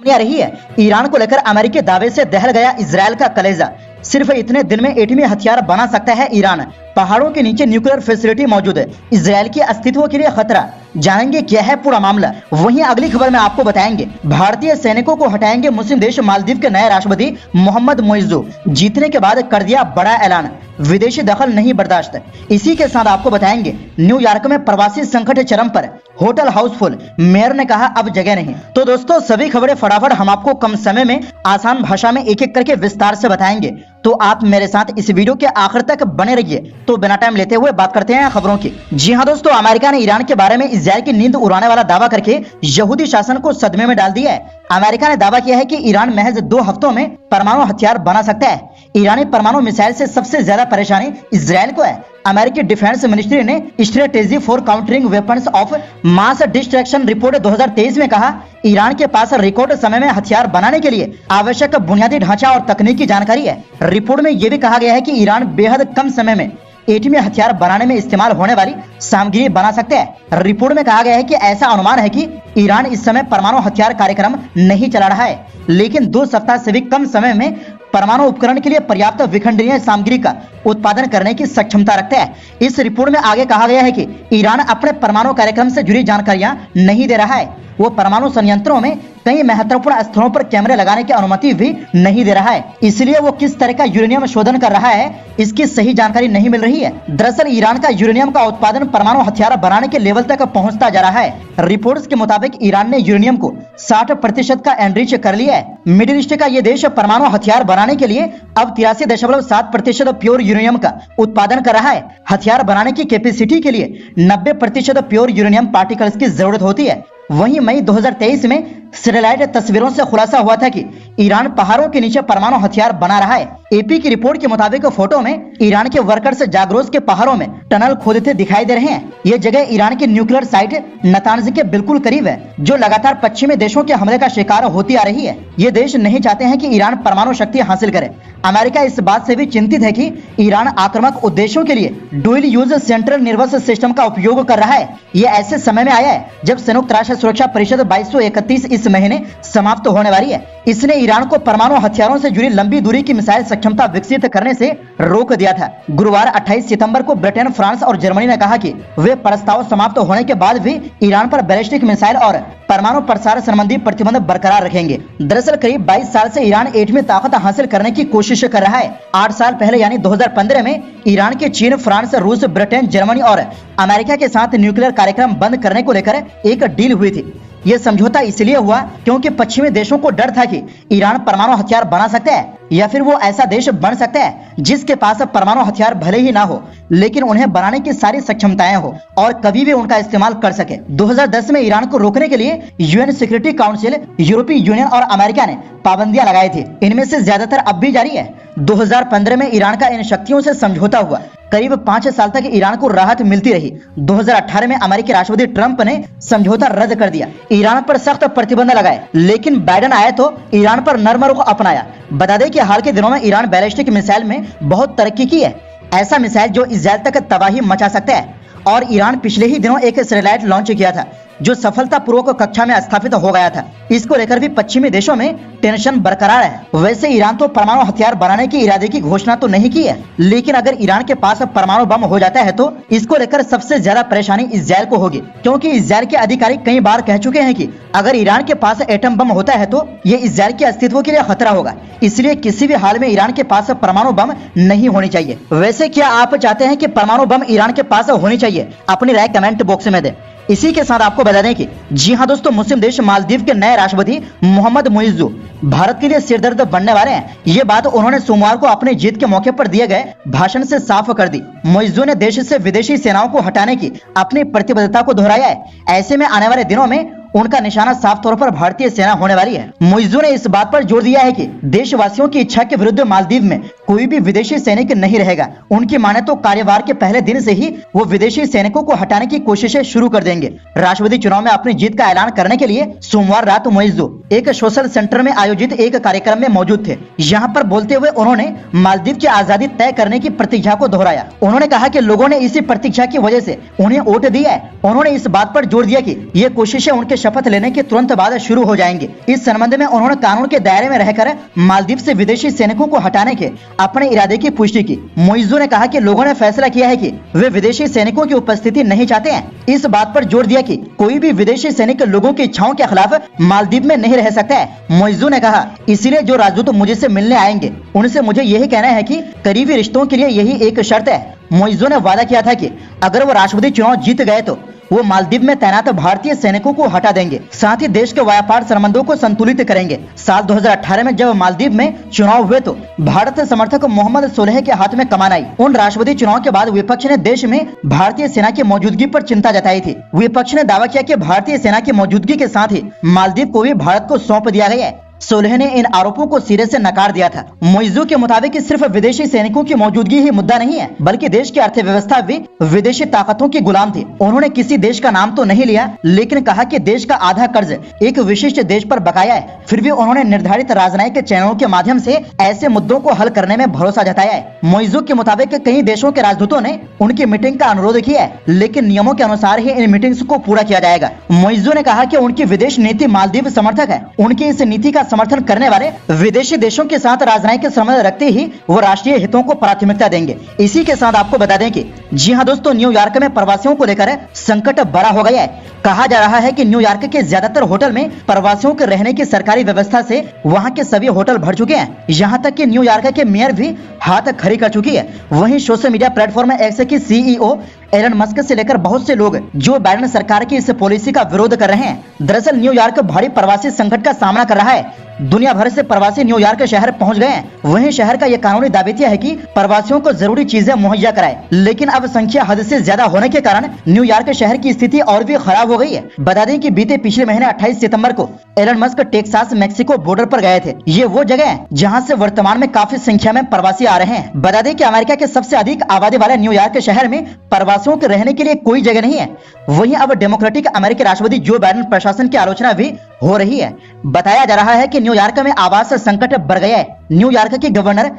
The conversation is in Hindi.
आ रही है। ईरान को लेकर अमेरिकी दावे से दहल गया इजरायल का कलेजा। सिर्फ इतने दिन में एटमी हथियार बना सकता है ईरान। पहाड़ों के नीचे न्यूक्लियर फैसिलिटी मौजूद है। इजरायल के अस्तित्व के लिए खतरा। जानेंगे क्या है पूरा मामला। वहीं अगली खबर में आपको बताएंगे भारतीय सैनिकों को हटाएंगे मुस्लिम देश मालदीव के नए राष्ट्रपति मोहम्मद मोइज्जू। जीतने के बाद कर दिया बड़ा ऐलान, विदेशी दखल नहीं बर्दाश्त। इसी के साथ आपको बताएंगे न्यूयॉर्क में प्रवासी संकट चरम पर, होटल हाउसफुल, मेयर ने कहा अब जगह नहीं। तो दोस्तों सभी खबरें फटाफट हम आपको कम समय में आसान भाषा में एक एक करके विस्तार से बताएंगे, तो आप मेरे साथ इस वीडियो के आखिर तक बने रहिए। तो बिना टाइम लेते हुए बात करते हैं खबरों की। जी हां दोस्तों, अमेरिका ने ईरान के बारे में इजरायल की नींद उड़ाने वाला दावा करके यहूदी शासन को सदमे में डाल दिया है। अमेरिका ने दावा किया है कि ईरान महज 2 हफ्तों में परमाणु हथियार बना सकता है। ईरानी परमाणु मिसाइल से सबसे ज्यादा परेशानी इजरायल को है। अमेरिकी डिफेंस मिनिस्ट्री ने strategy for countering weapons of mass destruction report 2023 में कहा, ईरान के पास रिकॉर्ड समय में हथियार बनाने के लिए आवश्यक बुनियादी ढांचा और तकनीकी जानकारी है। रिपोर्ट में यह भी कहा गया है कि ईरान बेहद कम समय में एटमी हथियार बनाने में इस्तेमाल होने वाली सामग्री बना सकते हैं। रिपोर्ट में कहा गया है कि ऐसा अनुमान है कि ईरान इस समय परमाणु हथियार कार्यक्रम नहीं चला रहा है, लेकिन 2 सप्ताह से भी कम समय में परमाणु उपकरण के लिए पर्याप्त विखंडनीय सामग्री का उत्पादन करने की सक्षमता रखता है। इस रिपोर्ट में आगे कहा गया है कि ईरान अपने परमाणु कार्यक्रम से जुड़ी जानकारियां नहीं दे रहा है। वो परमाणु संयंत्रों में कई महत्वपूर्ण स्थलों पर कैमरे लगाने की अनुमति भी नहीं दे रहा है, इसलिए वो किस तरह का यूरेनियम शोधन कर रहा है इसकी सही जानकारी नहीं मिल रही है। दरअसल ईरान का यूरेनियम का उत्पादन परमाणु हथियार बनाने के लेवल तक पहुंचता जा रहा है। रिपोर्ट्स के मुताबिक ईरान ने यूरेनियम को 60% का एनरिच कर लिया है। मिडिल ईस्ट का ये देश परमाणु हथियार बनाने के लिए अब 83.7% प्योर यूरेनियम का उत्पादन कर रहा है। हथियार बनाने की कैपेसिटी के लिए 90% प्योर यूरेनियम पार्टिकल्स की जरूरत होती है। वहीं मई 2023 में सैटेलाइट तस्वीरों से खुलासा हुआ था कि ईरान पहाड़ों के नीचे परमाणु हथियार बना रहा है। एपी की रिपोर्ट के मुताबिक फोटो में ईरान के वर्कर्स जागरोस के पहाड़ों में टनल खोदते दिखाई दे रहे हैं। ये जगह ईरान की न्यूक्लियर साइट नतांज के बिल्कुल करीब है, जो लगातार पश्चिमी देशों के हमले का शिकार होती आ रही है। ये देश नहीं चाहते हैं कि ईरान परमाणु शक्ति हासिल करे। अमेरिका इस बात से भी चिंतित है कि ईरान आक्रामक उद्देश्यों के लिए dual use central nervous system का उपयोग कर रहा है। ये ऐसे समय में आया है जब संयुक्त राष्ट्र सुरक्षा परिषद 2231 इस महीने समाप्त होने वाली है। इसने ईरान को परमाणु हथियारों से जुड़ी लंबी दूरी की मिसाइल सक्षमता विकसित करने से रोक दिया था। गुरुवार 28 सितंबर को ब्रिटेन, फ्रांस और जर्मनी ने कहा कि वे प्रस्ताव समाप्त होने के बाद भी ईरान पर बैलिस्टिक मिसाइल और परमाणु प्रसार संबंधी प्रतिबंध बरकरार रखेंगे। दरअसल करीब 22 साल से ईरान एटमी ताकत हासिल करने की कोशिश कर रहा है। 8 साल पहले यानी 2015 में ईरान के चीन, फ्रांस, रूस, ब्रिटेन, जर्मनी और अमेरिका के साथ न्यूक्लियर कार्यक्रम बंद करने को लेकर एक डील हुई थी। यह समझौता इसलिए हुआ क्योंकि पश्चिमी देशों को डर था कि ईरान परमाणु हथियार बना सकता है या फिर वो ऐसा देश बन सकता है जिसके पास परमाणु हथियार भले ही ना हो, लेकिन उन्हें बनाने की सारी सक्षमताएं हो और कभी भी उनका इस्तेमाल कर सके। 2010 में ईरान को रोकने के लिए यूएन सिक्योरिटी काउंसिल, यूरोपीय यूनियन और अमेरिका ने पाबंदियां लगाई थी। इनमें से ज्यादातर अब भी जारी है। 2015 में ईरान का इन शक्तियों से समझौता हुआ। करीब 5 साल तक ईरान को राहत मिलती रही। 2018 में अमेरिकी राष्ट्रपति ट्रंप ने समझौता रद्द कर दिया, ईरान पर सख्त प्रतिबंध लगाए, लेकिन बाइडेन आए तो ईरान पर नर्म रुख अपनाया। बता दें कि हाल के दिनों में ईरान बैलिस्टिक मिसाइल में बहुत तरक्की की है। ऐसा मिसाइल जो इजराइल तक तबाही मचा सकता है। और ईरान पिछले ही दिनों एक सैटेलाइट लॉन्च किया था जो सफलतापूर्वक कक्षा में स्थापित हो गया था। इसको लेकर भी पश्चिमी देशों में टेंशन बरकरार है। वैसे ईरान तो परमाणु हथियार बनाने के इरादे की घोषणा तो नहीं की है, लेकिन अगर ईरान के पास परमाणु बम हो जाता है तो इसको लेकर सबसे ज्यादा परेशानी इजरायल को होगी, क्योंकि इजरायल के अधिकारी कई बार कह चुके हैं कि अगर ईरान के पास एटम बम होता है तो ये इजरायल के अस्तित्व के लिए खतरा होगा। इसलिए किसी भी हाल में ईरान के पास परमाणु बम नहीं होनी चाहिए। वैसे क्या आप चाहते हैं कि परमाणु बम ईरान के पास होनी चाहिए? अपनी राय कमेंट बॉक्स में दें। इसी के साथ आपको बता दें कि जी हां दोस्तों, मुस्लिम देश मालदीव के नए राष्ट्रपति मोहम्मद मोइज्जू भारत के लिए सिरदर्द बनने वाले हैं। ये बात उन्होंने सोमवार को अपनी जीत के मौके पर दिए गए भाषण से साफ कर दी। मोइज्जू ने देश से विदेशी सेनाओं को हटाने की अपनी प्रतिबद्धता को दोहराया है। ऐसे में आने वाले दिनों में उनका निशाना साफ तौर पर भारतीय सेना होने वाली है। मोइज्जू ने इस बात पर जोर दिया है कि देशवासियों की इच्छा के विरुद्ध मालदीव में कोई भी विदेशी सैनिक नहीं रहेगा। उनकी माने तो कार्यवार के पहले दिन से ही वो विदेशी सैनिकों को हटाने की कोशिशें शुरू कर देंगे। राष्ट्रपति चुनाव में अपनी जीत का ऐलान करने के लिए सोमवार रात मोइज़ो एक सोशल सेंटर में आयोजित एक कार्यक्रम में मौजूद थे। यहाँ पर बोलते हुए उन्होंने मालदीव की आजादी तय करने की प्रतिज्ञा को दोहराया। उन्होंने कहा कि लोगों ने इसी प्रतिज्ञा की वजह से उन्हें वोट दिया है। उन्होंने इस बात पर जोर दिया कि ये कोशिशें उनके शपथ लेने के तुरंत बाद शुरू हो जाएंगे। इस संबंध में उन्होंने कानून के दायरे में रहकर मालदीव से विदेशी सैनिकों को हटाने के अपने इरादे की पुष्टि की। मोइज़ो ने कहा कि लोगों ने फैसला किया है कि वे विदेशी सैनिकों की उपस्थिति नहीं चाहते हैं। इस बात पर जोर दिया कि कोई भी विदेशी सैनिक लोगों की इच्छाओं के खिलाफ मालदीव में नहीं रह सकता है। मोइज़ो ने कहा, इसलिए जो राजदूत मुझे मिलने आएंगे उनसे मुझे यही कहना है कि करीबी रिश्तों के लिए यही एक शर्त है। मोइज़ो ने वादा किया था कि अगर वो राष्ट्रपति चुनाव जीत गए तो वो मालदीव में तैनात भारतीय सैनिकों को हटा देंगे, साथ ही देश के व्यापार संबंधों को संतुलित करेंगे। साल 2018 में जब मालदीव में चुनाव हुए तो भारत समर्थक मोहम्मद सोलेह के हाथ में कमान आई। उन राष्ट्रपति चुनाव के बाद विपक्ष ने देश में भारतीय सेना की मौजूदगी पर चिंता जताई थी। विपक्ष ने दावा किया कि भारतीय सेना की मौजूदगी के साथ ही मालदीव को भी भारत को सौंप दिया गया है। सोलेह ने इन आरोपों को सिरे से नकार दिया था। मोइज़ो के मुताबिक सिर्फ विदेशी सैनिकों की मौजूदगी ही मुद्दा नहीं है, बल्कि देश की अर्थव्यवस्था भी विदेशी ताकतों की गुलाम थी। उन्होंने किसी देश का नाम तो नहीं लिया, लेकिन कहा कि देश का आधा कर्ज एक विशिष्ट देश पर बकाया है। फिर भी उन्होंने निर्धारित राजनयिक चैनलों के माध्यम से ऐसे मुद्दों को हल करने में भरोसा जताया है। मोइज़ो के मुताबिक कई देशों के राजदूतों ने उनकी मीटिंग का अनुरोध किया है, लेकिन नियमों के अनुसार ही इन मीटिंग्स को पूरा किया जाएगा। मोइज़ो ने कहा कि उनकी विदेश नीति मालदीव समर्थक है। उनकी इस नीति का समर्थन करने वाले विदेशी देशों के साथ राजनयिक संबंध रखते ही वो राष्ट्रीय हितों को प्राथमिकता देंगे। इसी के साथ आपको बता दें कि जी हां दोस्तों, न्यूयॉर्क में प्रवासियों को लेकर संकट बड़ा हो गया है। कहा जा रहा है कि न्यूयॉर्क के ज्यादातर होटल में प्रवासियों के रहने की सरकारी व्यवस्था से वहां के सभी होटल भर चुके हैं। यहां तक कि न्यूयॉर्क के मेयर भी हाथ खड़ी कर चुकी है। वहीं सोशल मीडिया प्लेटफॉर्म एक्स की सीईओ एलन मस्क से लेकर बहुत से लोग जो बाइडेन सरकार की इस पॉलिसी का विरोध कर रहे हैं। दरअसल न्यूयॉर्क भारी प्रवासी संकट का सामना कर रहा है। दुनिया भर से प्रवासी न्यूयॉर्क शहर पहुंच गए हैं। वहीं शहर का यह कानूनी दावेतिया है कि प्रवासियों को जरूरी चीजें मुहैया कराए, लेकिन अब संख्या हद से ज्यादा होने के कारण न्यूयॉर्क शहर की स्थिति और भी खराब हो गई है। बता दें कि बीते पिछले महीने 28 सितंबर को Elon Musk Texas Mexico border पर गए थे। ये वो जगह है जहां से वर्तमान में काफी संख्या में प्रवासी आ रहे हैं। बता दें कि अमेरिका के सबसे अधिक आबादी वाले न्यूयॉर्क शहर में प्रवासियों के रहने के लिए कोई जगह नहीं है। वहीं अब डेमोक्रेटिक अमेरिकी राष्ट्रपति जो बाइडेन प्रशासन की आलोचना भी हो रही है। बताया जा रहा है कि न्यूयॉर्क में आवास संकट बढ़ गया है। न्यूयॉर्क के गवर्नर